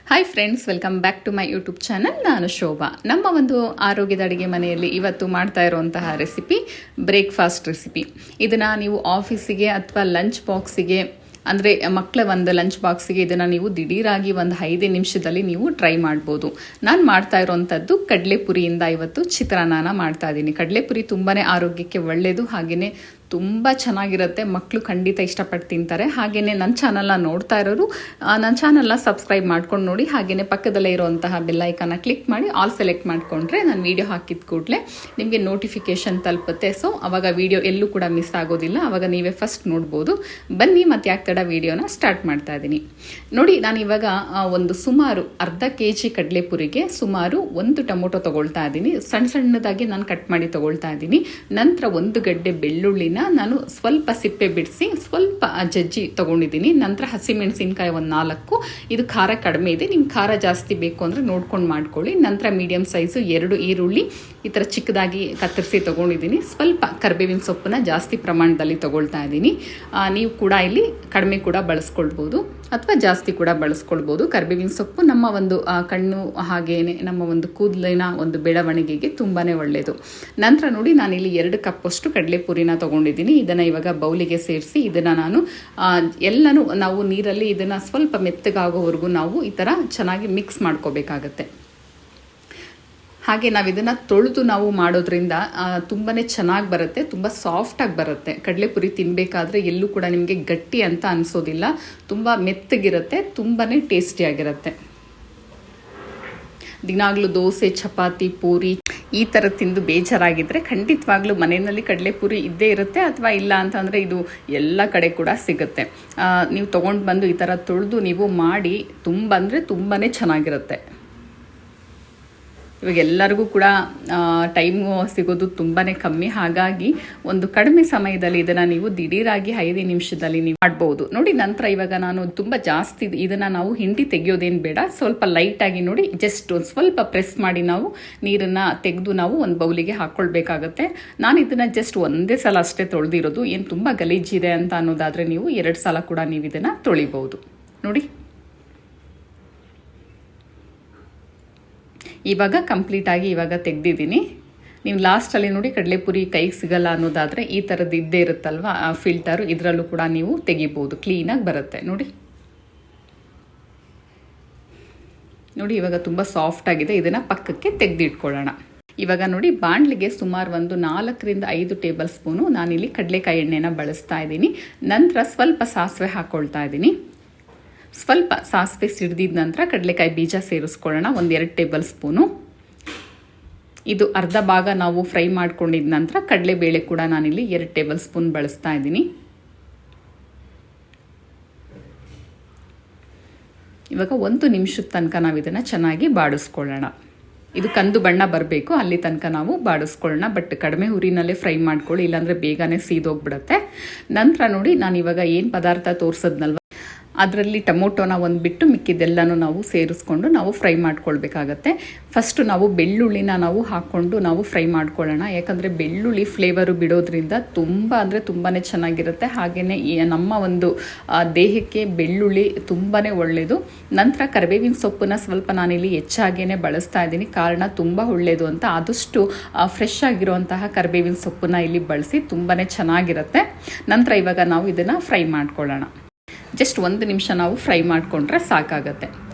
Hi friends, welcome back to my YouTube channel. ನಾನು ಶೋಭಾ. ನಮ್ಮ ಒಂದು ಆರೋಗ್ಯದ ಅಡುಗೆ ಮನೆಯಲ್ಲಿ ಇವತ್ತು ಮಾಡ್ತಾ ಇರುವಂತಹ ರೆಸಿಪಿ ಬ್ರೇಕ್ಫಾಸ್ಟ್ ರೆಸಿಪಿ. ಇದನ್ನು ನೀವು ಆಫೀಸಿಗೆ ಅಥವಾ ಲಂಚ್ ಬಾಕ್ಸಿಗೆ ಅಂದರೆ ಮಕ್ಕಳ ಒಂದು ಲಂಚ್ ಬಾಕ್ಸಿಗೆ ಇದನ್ನು ನೀವು ದಿಢೀರಾಗಿ ಒಂದು 5 ನಿಮಿಷದಲ್ಲಿ ನೀವು ಟ್ರೈ ಮಾಡ್ಬೋದು. ನಾನು ಮಾಡ್ತಾ ಇರೋವಂಥದ್ದು ಕಡಲೆಪುರಿಯಿಂದ ಇವತ್ತು ಚಿತ್ರಾನ್ನ ಮಾಡ್ತಾ ಇದ್ದೀನಿ. ಕಡಲೆಪುರಿ ತುಂಬಾ ಆರೋಗ್ಯಕ್ಕೆ ಒಳ್ಳೆಯದು, ಹಾಗೆಯೇ ತುಂಬ ಚೆನ್ನಾಗಿರುತ್ತೆ. ಮಕ್ಕಳು ಖಂಡಿತ ಇಷ್ಟಪಟ್ಟು ತಿಂತಾರೆ. ಹಾಗೆಯೇ ನನ್ನ ಚಾನಲ್ನ ನೋಡ್ತಾ ಇರೋರು ನನ್ನ ಚಾನಲ್ನ ಸಬ್ಸ್ಕ್ರೈಬ್ ಮಾಡ್ಕೊಂಡು ನೋಡಿ. ಹಾಗೆಯೇ ಪಕ್ಕದಲ್ಲೇ ಇರುವಂತಹ ಬೆಲ್ಲೈಕನ್ನ ಕ್ಲಿಕ್ ಮಾಡಿ ಆಲ್ ಸೆಲೆಕ್ಟ್ ಮಾಡಿಕೊಂಡ್ರೆ ನಾನು ವೀಡಿಯೋ ಹಾಕಿದ ಕೂಡಲೇ ನಿಮಗೆ ನೋಟಿಫಿಕೇಷನ್ ತಲುಪುತ್ತೆ. ಸೊ ಆವಾಗ ವೀಡಿಯೋ ಎಲ್ಲೂ ಕೂಡ ಮಿಸ್ ಆಗೋದಿಲ್ಲ, ಆವಾಗ ನೀವೇ ಫಸ್ಟ್ ನೋಡ್ಬೋದು. ಬನ್ನಿ ಮತ್ತೆ ಯಾಕೆ ತಡ ವೀಡಿಯೋನ ಸ್ಟಾರ್ಟ್ ಮಾಡ್ತಾ ಇದ್ದೀನಿ. ನೋಡಿ, ನಾನು ಇವಾಗ ಸುಮಾರು ಅರ್ಧ kg ಕಡಲೆಪುರಿಗೆ ಸುಮಾರು 1 ಟೊಮೊಟೊ ತೊಗೊಳ್ತಾ ಇದ್ದೀನಿ. ಸಣ್ಣದಾಗಿ ನಾನು ಕಟ್ ಮಾಡಿ ತೊಗೊಳ್ತಾ ಇದ್ದೀನಿ. ನಂತರ 1 ಗಡ್ಡೆ ಬೆಳ್ಳುಳ್ಳಿನ ನಾನು ಸ್ವಲ್ಪ ಸಿಪ್ಪೆ ಬಿಡಿಸಿ ಸ್ವಲ್ಪ ಜಜ್ಜಿ ತೊಗೊಂಡಿದ್ದೀನಿ. ನಂತರ ಹಸಿಮೆಣಸಿನ್ಕಾಯಿ 4. ಇದು ಖಾರ ಕಡಿಮೆ ಇದೆ, ನಿಮ್ಗೆ ಖಾರ ಜಾಸ್ತಿ ಬೇಕು ಅಂದರೆ ನೋಡ್ಕೊಂಡು ಮಾಡ್ಕೊಳ್ಳಿ. ನಂತರ ಮೀಡಿಯಮ್ ಸೈಜು 2 ಈರುಳ್ಳಿ ಈ ಥರ ಚಿಕ್ಕದಾಗಿ ಕತ್ತರಿಸಿ ತೊಗೊಂಡಿದ್ದೀನಿ. ಸ್ವಲ್ಪ ಕರಿಬೇವಿನ ಸೊಪ್ಪನ್ನ ಜಾಸ್ತಿ ಪ್ರಮಾಣದಲ್ಲಿ ತೊಗೊಳ್ತಾ ಇದ್ದೀನಿ. ನೀವು ಕೂಡ ಇಲ್ಲಿ ಕಡಿಮೆ ಕೂಡ ಬಳಸ್ಕೊಳ್ಬೋದು ಅಥವಾ ಜಾಸ್ತಿ ಕೂಡ ಬಳಸ್ಕೊಳ್ಬೋದು. ಕರಿಬೇವಿನ ಸೊಪ್ಪು ನಮ್ಮ ಒಂದು ಕಣ್ಣು ಹಾಗೇನೆ ನಮ್ಮ ಒಂದು ಕೂದಲಿನ ಒಂದು ಬೆಳವಣಿಗೆಗೆ ತುಂಬಾ ಒಳ್ಳೆಯದು. ನಂತರ ನೋಡಿ, ನಾನಿಲ್ಲಿ 2 ಕಪ್ಪಷ್ಟು ಕಡಲೆಪುರಿನ ತೊಗೊಂಡಿದ್ದೀನಿ. ಇದನ್ನು ಇವಾಗ ಬೌಲಿಗೆ ಸೇರಿಸಿ ಇದನ್ನು ನಾನು ಎಲ್ಲನೂ ನಾವು ನೀರಲ್ಲಿ ಇದನ್ನು ಸ್ವಲ್ಪ ಮೆತ್ತಗಾಗೋವರೆಗೂ ನಾವು ಈ ಥರ ಚೆನ್ನಾಗಿ ಮಿಕ್ಸ್ ಮಾಡ್ಕೋಬೇಕಾಗತ್ತೆ. ಹಾಗೆ ನಾವು ಇದನ್ನು ತೊಳೆದು ನಾವು ಮಾಡೋದ್ರಿಂದ ತುಂಬಾ ಚೆನ್ನಾಗಿ ಬರುತ್ತೆ, ತುಂಬ ಸಾಫ್ಟಾಗಿ ಬರುತ್ತೆ. ಕಡಲೆಪುರಿ ತಿನ್ನಬೇಕಾದ್ರೆ ಎಲ್ಲೂ ಕೂಡ ನಿಮಗೆ ಗಟ್ಟಿ ಅಂತ ಅನಿಸೋದಿಲ್ಲ, ತುಂಬ ಮೆತ್ತಗಿರುತ್ತೆ, ತುಂಬಾ ಟೇಸ್ಟಿಯಾಗಿರುತ್ತೆ. ದಿನಾಗಲೂ ದೋಸೆ, ಚಪಾತಿ, ಪೂರಿ ಈ ಥರ ತಿಂದು ಬೇಜಾರಾಗಿದ್ದರೆ ಖಂಡಿತವಾಗ್ಲೂ ಮನೆಯಲ್ಲಿ ಕಡಲೆಪುರಿ ಇದ್ದೇ ಇರುತ್ತೆ. ಅಥವಾ ಇಲ್ಲ ಅಂತಂದರೆ ಇದು ಎಲ್ಲ ಕಡೆ ಕೂಡ ಸಿಗುತ್ತೆ. ನೀವು ತೊಗೊಂಡು ಬಂದು ಈ ಥರ ತೊಳೆದು ನೀವು ಮಾಡಿ ತುಂಬಾ ಚೆನ್ನಾಗಿರುತ್ತೆ. ಇವಾಗ ಎಲ್ಲರಿಗೂ ಕೂಡ ಟೈಮು ಸಿಗೋದು ತುಂಬಾ ಕಮ್ಮಿ. ಹಾಗಾಗಿ ಒಂದು ಕಡಿಮೆ ಸಮಯದಲ್ಲಿ ಇದನ್ನು ನೀವು ದಿಢೀರಾಗಿ 5 ನಿಮಿಷದಲ್ಲಿ ನೀವು ಮಾಡ್ಬೋದು. ನೋಡಿ, ನಂತರ ಇವಾಗ ನಾನು ತುಂಬ ಜಾಸ್ತಿ ಇದನ್ನು ನಾವು ಹಿಂಡಿ ತೆಗೆಯೋದೇನು ಬೇಡ, ಸ್ವಲ್ಪ ಲೈಟಾಗಿ ನೋಡಿ ಜಸ್ಟ್ ಒಂದು ಸ್ವಲ್ಪ ಪ್ರೆಸ್ ಮಾಡಿ ನಾವು ನೀರನ್ನು ತೆಗೆದು ನಾವು ಒಂದು ಬೌಲಿಗೆ ಹಾಕ್ಕೊಳ್ಬೇಕಾಗತ್ತೆ. ನಾನು ಇದನ್ನು ಜಸ್ಟ್ ಒಂದೇ ಸಲ ಅಷ್ಟೇ ತೊಳೆದಿರೋದು. ಏನು ತುಂಬ ಗಲೀಜಿದೆ ಅಂತ ಅನ್ನೋದಾದರೆ ನೀವು 2 ಸಲ ಕೂಡ ನೀವು ಇದನ್ನು ತೊಳಿಬೋದು. ನೋಡಿ, ಇವಾಗ ಕಂಪ್ಲೀಟಾಗಿ ಇವಾಗ ತೆಗೆದಿದ್ದೀನಿ. ನೀವು ಲಾಸ್ಟಲ್ಲಿ ನೋಡಿ ಕಡಲೆಪುರಿ ಕೈಗೆ ಸಿಗಲ್ಲ ಅನ್ನೋದಾದರೆ ಈ ಥರದ್ದು ಇದ್ದೇ ಇರುತ್ತಲ್ವ ಫಿಲ್ಟರು, ಇದರಲ್ಲೂ ಕೂಡ ನೀವು ತೆಗಿಬೋದು, ಕ್ಲೀನಾಗಿ ಬರುತ್ತೆ. ನೋಡಿ ಇವಾಗ ತುಂಬ ಸಾಫ್ಟಾಗಿದೆ. ಇದನ್ನು ಪಕ್ಕಕ್ಕೆ ತೆಗೆದಿಟ್ಕೊಳ್ಳೋಣ. ಇವಾಗ ನೋಡಿ, ಬಾಣಲಿಗೆ ಸುಮಾರು ಒಂದು 4 ರಿಂದ 5 ಟೇಬಲ್ ಸ್ಪೂನು ನಾನಿಲ್ಲಿ ಕಡಲೆಕಾಯಿ ಎಣ್ಣೆನ ಬಳಸ್ತಾ ಇದ್ದೀನಿ. ನಂತರ ಸ್ವಲ್ಪ ಸಾಸಿವೆ ಹಾಕ್ಕೊಳ್ತಾ ಇದ್ದೀನಿ. ಸ್ವಲ್ಪ ಸಾಸಿವೆ ಸಿಡಿದಿದ ನಂತರ ಕಡಲೆಕಾಯಿ ಬೀಜ ಸೇರಿಸ್ಕೊಳ್ಳೋಣ, 1-2 ಟೇಬಲ್ ಸ್ಪೂನು. ಇದು ಅರ್ಧ ಭಾಗ ನಾವು ಫ್ರೈ ಮಾಡ್ಕೊಂಡಿದ ನಂತರ ಕಡಲೆಬೇಳೆ ಕೂಡ ನಾನಿಲ್ಲಿ 2 ಟೇಬಲ್ ಸ್ಪೂನ್ ಬಳಸ್ತಾ ಇದ್ದೀನಿ. ಇವಾಗ 1 ನಿಮಿಷದ ತನಕ ನಾವು ಇದನ್ನು ಚೆನ್ನಾಗಿ ಬಾಡಿಸ್ಕೊಳ್ಳೋಣ. ಇದು ಕಂದು ಬಣ್ಣ ಬರಬೇಕು, ಅಲ್ಲಿ ತನಕ ನಾವು ಬಾಡಿಸ್ಕೊಳ್ಳೋಣ. ಬಟ್ ಕಡಿಮೆ ಹುರಿನಲ್ಲೇ ಫ್ರೈ ಮಾಡ್ಕೊಳ್ಳಿ, ಇಲ್ಲಾಂದರೆ ಬೇಗನೆ ಸೀದೋಗ್ಬಿಡುತ್ತೆ. ನಂತರ ನೋಡಿ, ನಾನು ಇವಾಗ ಏನು ಪದಾರ್ಥ ತೋರಿಸೋದ್ನಲ್ವ ಅದರಲ್ಲಿ ಟೊಮೊಟೊನ ಒಂದು ಬಿಟ್ಟು ಮಿಕ್ಕಿದ್ದೆಲ್ಲನೂ ನಾವು ಸೇರಿಸ್ಕೊಂಡು ನಾವು ಫ್ರೈ ಮಾಡ್ಕೊಳ್ಬೇಕಾಗತ್ತೆ. ಫಸ್ಟು ನಾವು ಬೆಳ್ಳುಳ್ಳಿನ ನಾವು ಹಾಕ್ಕೊಂಡು ನಾವು ಫ್ರೈ ಮಾಡ್ಕೊಳ್ಳೋಣ. ಯಾಕಂದರೆ ಬೆಳ್ಳುಳ್ಳಿ ಫ್ಲೇವರು ಬಿಡೋದ್ರಿಂದ ತುಂಬಾ ಚೆನ್ನಾಗಿರುತ್ತೆ. ಹಾಗೆಯೇ ನಮ್ಮ ಒಂದು ದೇಹಕ್ಕೆ ಬೆಳ್ಳುಳ್ಳಿ ತುಂಬಾ ಒಳ್ಳೆಯದು. ನಂತರ ಕರಿಬೇವಿನ ಸೊಪ್ಪನ್ನ ಸ್ವಲ್ಪ ನಾನಿಲ್ಲಿ ಹೆಚ್ಚಾಗೇ ಬಳಸ್ತಾ ಇದ್ದೀನಿ, ಕಾರಣ ತುಂಬ ಒಳ್ಳೆಯದು ಅಂತ. ಆದಷ್ಟು ಫ್ರೆಶ್ ಆಗಿರುವಂತಹ ಕರಿಬೇವಿನ ಸೊಪ್ಪನ್ನ ಇಲ್ಲಿ ಬಳಸಿ ತುಂಬಾ ಚೆನ್ನಾಗಿರುತ್ತೆ. ನಂತರ ಇವಾಗ ನಾವು ಇದನ್ನು ಫ್ರೈ ಮಾಡ್ಕೊಳ್ಳೋಣ. ಜಸ್ಟ್ 1 ನಿಮಿಷ ನಾವು ಫ್ರೈ ಮಾಡಿಕೊಂಡ್ರೆ ಸಾಕಾಗತ್ತೆ.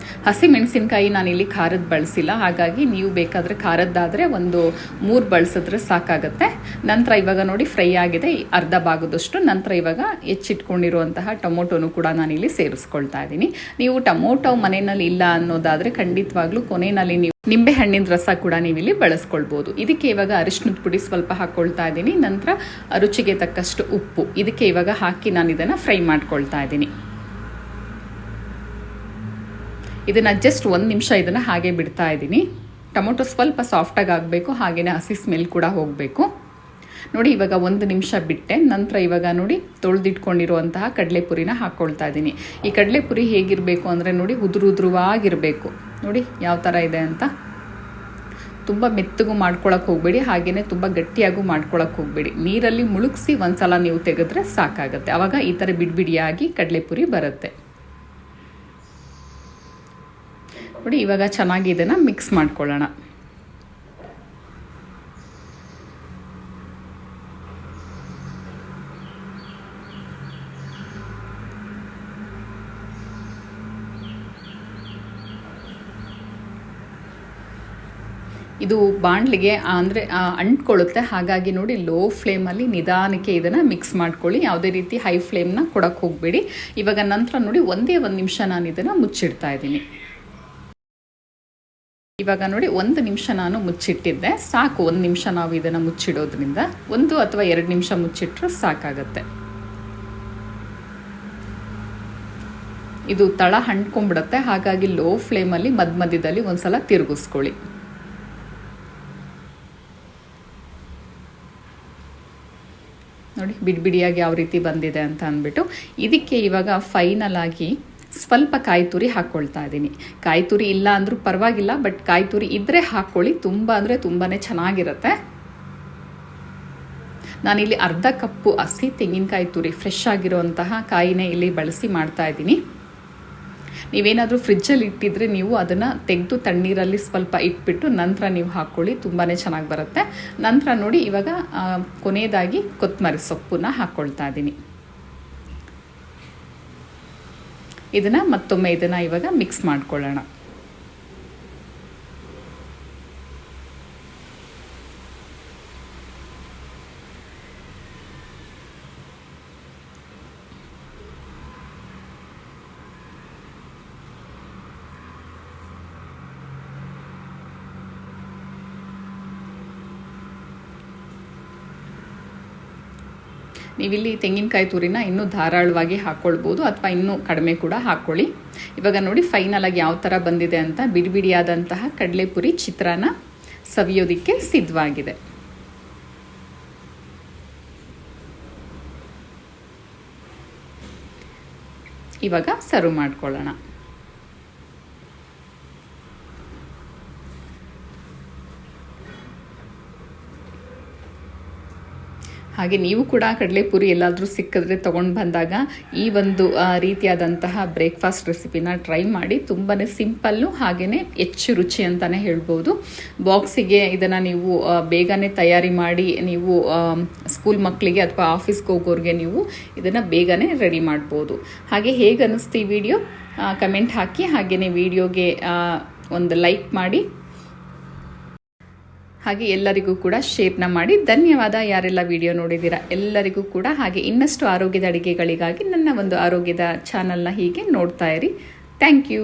ಹಸಿಮೆಣಸಿನ್ಕಾಯಿ ನಾನಿಲ್ಲಿ ಖಾರದ ಬಳಸಿಲ್ಲ, ಹಾಗಾಗಿ ನೀವು ಬೇಕಾದರೆ ಖಾರದ್ದಾದರೆ 3 ಬಳಸಿದ್ರೆ ಸಾಕಾಗತ್ತೆ. ನಂತರ ಇವಾಗ ನೋಡಿ, ಫ್ರೈ ಆಗಿದೆ ಅರ್ಧ ಭಾಗದಷ್ಟು. ನಂತರ ಇವಾಗ ಹೆಚ್ಚಿಟ್ಕೊಂಡಿರುವಂತಹ ಟೊಮೊಟೊನು ಕೂಡ ನಾನಿಲ್ಲಿ ಸೇರಿಸ್ಕೊಳ್ತಾ ಇದ್ದೀನಿ. ನೀವು ಟೊಮೊಟೊ ಮನೆಯಲ್ಲಿ ಇಲ್ಲ ಅನ್ನೋದಾದರೆ ಖಂಡಿತವಾಗ್ಲೂ ಕೊನೆಯಲ್ಲಿ ನೀವು ನಿಂಬೆ ಹಣ್ಣಿನ ರಸ ಕೂಡ ನೀವಿಲ್ಲಿ ಬಳಸ್ಕೊಳ್ಬೋದು. ಇದಕ್ಕೆ ಇವಾಗ ಅರಿಶಿಣದ ಪುಡಿ ಸ್ವಲ್ಪ ಹಾಕ್ಕೊಳ್ತಾ ಇದ್ದೀನಿ. ನಂತರ ರುಚಿಗೆ ತಕ್ಕಷ್ಟು ಉಪ್ಪು ಇದಕ್ಕೆ ಇವಾಗ ಹಾಕಿ ನಾನು ಇದನ್ನು ಫ್ರೈ ಮಾಡ್ಕೊಳ್ತಾ ಇದ್ದೀನಿ. ಇದನ್ನು ಜಸ್ಟ್ 1 ನಿಮಿಷ ಇದನ್ನು ಹಾಗೆ ಬಿಡ್ತಾ ಇದ್ದೀನಿ. ಟೊಮೊಟೊ ಸ್ವಲ್ಪ ಸಾಫ್ಟಾಗಿ ಆಗಬೇಕು, ಹಾಗೆಯೇ ಹಸಿ ಸ್ಮೆಲ್ ಕೂಡ ಹೋಗಬೇಕು. ನೋಡಿ, ಇವಾಗ 1 ನಿಮಿಷ ಬಿಟ್ಟೆ. ನಂತರ ಇವಾಗ ನೋಡಿ, ತೊಳೆದಿಟ್ಕೊಂಡಿರುವಂತಹ ಕಡಲೆಪುರಿನ ಹಾಕ್ಕೊಳ್ತಾ ಇದ್ದೀನಿ. ಈ ಕಡಲೆಪುರಿ ಹೇಗಿರಬೇಕು ಅಂದರೆ ನೋಡಿ, ಉದುರುವಾಗಿರಬೇಕು. ನೋಡಿ ಯಾವ ಥರ ಇದೆ ಅಂತ. ತುಂಬ ಮೆತ್ತಗೂ ಮಾಡ್ಕೊಳಕ್ಕೆ ಹೋಗಬೇಡಿ, ಹಾಗೆಯೇ ತುಂಬ ಗಟ್ಟಿಯಾಗೂ ಮಾಡ್ಕೊಳಕ್ಕೆ ಹೋಗಬೇಡಿ. ನೀರಲ್ಲಿ ಮುಳುಗಿಸಿ ಒಂದ್ಸಲ ನೀವು ತೆಗೆದ್ರೆ ಸಾಕಾಗುತ್ತೆ. ಆವಾಗ ಈ ಥರ ಬಿಡಿಯಾಗಿ ಕಡಲೆಪುರಿ ಬರುತ್ತೆ. ನೋಡಿ ಇವಾಗ ಚೆನ್ನಾಗಿ ಇದನ್ನು ಮಿಕ್ಸ್ ಮಾಡ್ಕೊಳ್ಳೋಣ. ಇದು ಬಾಣಲಿಗೆ ಅಂದರೆ ಅಂಟ್ಕೊಳ್ಳುತ್ತೆ, ಹಾಗಾಗಿ ನೋಡಿ ಲೋ ಫ್ಲೇಮಲ್ಲಿ ನಿಧಾನಕ್ಕೆ ಇದನ್ನು ಮಿಕ್ಸ್ ಮಾಡ್ಕೊಳ್ಳಿ. ಯಾವುದೇ ರೀತಿ ಹೈ ಫ್ಲೇಮ್ನ ಕೊಡಕ್ಕೆ ಹೋಗಬೇಡಿ. ಇವಾಗ ನಂತರ ನೋಡಿ ಒಂದೇ ಒಂದು ನಿಮಿಷ ನಾನು ಇದನ್ನು ಮುಚ್ಚಿಡ್ತಾ ಇದ್ದೀನಿ. ಇವಾಗ ನೋಡಿ 1 ನಿಮಿಷ ನಾನು ಮುಚ್ಚಿಟ್ಟಿದ್ದೆ, ಸಾಕು. 1 ನಿಮಿಷ ನಾವು ಇದನ್ನು ಮುಚ್ಚಿಡೋದ್ರಿಂದ 1 ಅಥವಾ 2 ನಿಮಿಷ ಮುಚ್ಚಿಟ್ರೆ ಸಾಕಾಗತ್ತೆ. ಇದು ತಳ ಅಂಟ್ಕೊಂಡ್ಬಿಡುತ್ತೆ, ಹಾಗಾಗಿ ಲೋ ಫ್ಲೇಮಲ್ಲಿ ಮಧ್ಯದಲ್ಲಿ ಒಂದ್ಸಲ ತಿರುಗಿಸ್ಕೊಳ್ಳಿ. ನೋಡಿ ಬಿಡಿಯಾಗಿ ಯಾವ ರೀತಿ ಬಂದಿದೆ ಅಂತ ಅಂದ್ಬಿಟ್ಟು. ಇದಕ್ಕೆ ಇವಾಗ ಫೈನಲ್ ಆಗಿ ಸ್ವಲ್ಪ ಕಾಯಿ ತುರಿ ಹಾಕ್ಕೊಳ್ತಾ ಇದ್ದೀನಿ. ಕಾಯಿ ತುರಿ ಇಲ್ಲ ಅಂದರೂ ಪರವಾಗಿಲ್ಲ, ಬಟ್ ಕಾಯಿ ತುರಿ ಇದ್ದರೆ ಹಾಕ್ಕೊಳ್ಳಿ. ತುಂಬ ಅಂದರೆ ತುಂಬಾ ಚೆನ್ನಾಗಿರುತ್ತೆ. ನಾನಿಲ್ಲಿ ಅರ್ಧ ಕಪ್ಪು ಹಸಿ ತೆಂಗಿನಕಾಯಿ ತುರಿ ಫ್ರೆಶ್ ಆಗಿರೋಂತಹ ಕಾಯಿನೇ ಇಲ್ಲಿ ಬಳಸಿ ಮಾಡ್ತಾ ಇದ್ದೀನಿ. ನೀವೇನಾದರೂ ಫ್ರಿಜ್ಜಲ್ಲಿ ಇಟ್ಟಿದ್ರೆ ನೀವು ಅದನ್ನು ತೆಗೆದು ತಣ್ಣೀರಲ್ಲಿ ಸ್ವಲ್ಪ ಇಟ್ಬಿಟ್ಟು ನಂತರ ನೀವು ಹಾಕ್ಕೊಳ್ಳಿ, ತುಂಬಾ ಚೆನ್ನಾಗಿ ಬರುತ್ತೆ. ನಂತರ ನೋಡಿ ಇವಾಗ ಕೊನೆಯದಾಗಿ ಕೊತ್ತಂಬರಿ ಸೊಪ್ಪನ್ನ ಹಾಕ್ಕೊಳ್ತಾ ಇದ್ದೀನಿ. ಮತ್ತೊಮ್ಮೆ ಇದನ್ನು ಇವಾಗ ಮಿಕ್ಸ್ ಮಾಡ್ಕೊಳ್ಳೋಣ. ನೀವಿಲ್ಲಿ ತೆಂಗಿನಕಾಯಿ ತುರಿನ ಇನ್ನೂ ಧಾರಾಳವಾಗಿ ಹಾಕ್ಕೊಳ್ಬೋದು ಅಥವಾ ಇನ್ನೂ ಕಡಿಮೆ ಕೂಡ ಹಾಕ್ಕೊಳ್ಳಿ. ಇವಾಗ ನೋಡಿ ಫೈನಲ್ ಆಗಿ ಯಾವ ಥರ ಬಂದಿದೆ ಅಂತ. ಬಿಡಿಯಾದಂತಹ ಕಡಲೆಪುರಿ ಚಿತ್ರಾನ್ನ ಸವಿಯೋದಕ್ಕೆ ಸಿದ್ಧವಾಗಿದೆ. ಇವಾಗ ಸರ್ವ್ ಮಾಡ್ಕೊಳ್ಳೋಣ. ಹಾಗೆ ನೀವು ಕೂಡ ಕಡಲೆಪುರಿ ಎಲ್ಲಾದರೂ ಸಿಕ್ಕಿದ್ರೆ ತೊಗೊಂಡು ಬಂದಾಗ ಈ ಒಂದು ರೀತಿಯಾದಂತಹ ಬ್ರೇಕ್ಫಾಸ್ಟ್ ರೆಸಿಪಿನ ಟ್ರೈ ಮಾಡಿ. ತುಂಬಾ ಸಿಂಪಲ್ಲು, ಹಾಗೆಯೇ ಹೆಚ್ಚು ರುಚಿ ಅಂತಲೇ ಹೇಳ್ಬೋದು. ಬಾಕ್ಸಿಗೆ ಇದನ್ನು ನೀವು ಬೇಗನೆ ತಯಾರಿ ಮಾಡಿ ನೀವು ಸ್ಕೂಲ್ ಮಕ್ಕಳಿಗೆ ಅಥವಾ ಆಫೀಸ್ಗೆ ಹೋಗೋರಿಗೆ ನೀವು ಇದನ್ನು ಬೇಗನೆ ರೆಡಿ ಮಾಡ್ಬೋದು. ಹಾಗೆ ಹೇಗೆ ಅನ್ನಿಸ್ತು ಈ ವಿಡಿಯೋ ಕಮೆಂಟ್ ಹಾಕಿ. ಹಾಗೆಯೇ ವಿಡಿಯೋಗೆ ಒಂದು ಲೈಕ್ ಮಾಡಿ. ಹಾಗೆ ಎಲ್ಲರಿಗೂ ಕೂಡ ಶೇರ್ನ ಮಾಡಿ. ಧನ್ಯವಾದ ಯಾರೆಲ್ಲ ವಿಡಿಯೋ ನೋಡಿದ್ದೀರಾ ಎಲ್ಲರಿಗೂ ಕೂಡ. ಹಾಗೆ ಇನ್ನಷ್ಟು ಆರೋಗ್ಯದ ಅಡುಗೆಗಳಿಗಾಗಿ ನನ್ನ ಒಂದು ಆರೋಗ್ಯದ ಚಾನಲ್ನ ಹೀಗೆ ನೋಡ್ತಾ ಇರಿ. Thank you.